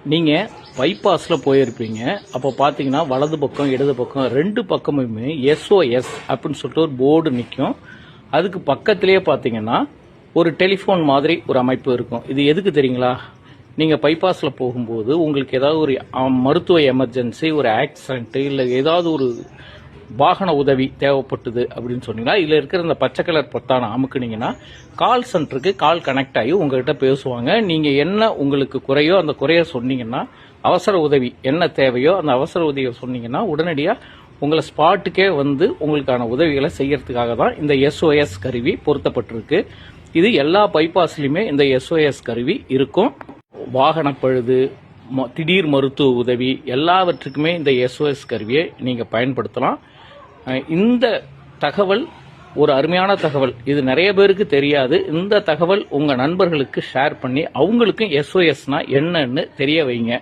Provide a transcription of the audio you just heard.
நீங்கள் பைபாஸில் போயிருப்பீங்க. அப்போ பார்த்தீங்கன்னா வலது பக்கம் இடது பக்கம் ரெண்டு பக்கமுமே எஸ்ஓஎஸ் அப்படின்னு சொல்லிட்டு ஒரு போர்டு நிற்கும். அதுக்கு பக்கத்திலேயே பார்த்தீங்கன்னா ஒரு டெலிஃபோன் மாதிரி ஒரு அமைப்பு இருக்கும். இது எதுக்கு தெரியுங்களா? நீங்கள் பைபாஸில் போகும்போது உங்களுக்கு ஏதாவது ஒரு மருத்துவ எமர்ஜென்சி, ஒரு ஆக்சிடென்ட்டு, இல்லை ஏதாவது ஒரு வாகன உதவி தேவைப்பட்டது அப்படின்னு சொன்னீங்கன்னா, இதில் இருக்கிற இந்த பச்சை கலர் பொத்தானை அமுக்குனீங்கன்னா கால் சென்டருக்கு கால் கனெக்ட் ஆகி உங்ககிட்ட பேசுவாங்க. நீங்கள் என்ன உங்களுக்கு குறையோ அந்த குறைய சொன்னீங்கன்னா, அவசர உதவி என்ன தேவையோ அந்த அவசர உதவியை சொன்னீங்கன்னா உடனடியாக உங்களை ஸ்பாட்டுக்கே வந்து உங்களுக்கான உதவிகளை செய்யறதுக்காக தான் இந்த எஸ்ஓஎஸ் கருவி பொருத்தப்பட்டிருக்கு. இது எல்லா பைபாஸ்லையுமே இந்த எஸ்ஓஎஸ் கருவி இருக்கும். வாகன பழுது, திடீர் மருத்துவ உதவி எல்லாவற்றுக்குமே இந்த எஸ்ஓஎஸ் கருவியை நீங்கள் பயன்படுத்தலாம். இந்த தகவல் ஒரு அருமையான தகவல். இது நிறைய பேருக்கு தெரியாது. இந்த தகவல் உங்கள் நண்பர்களுக்கு ஷேர் பண்ணி அவங்களுக்கும் எஸ்ஓஎஸ்னா என்னன்னு தெரிய வைங்க.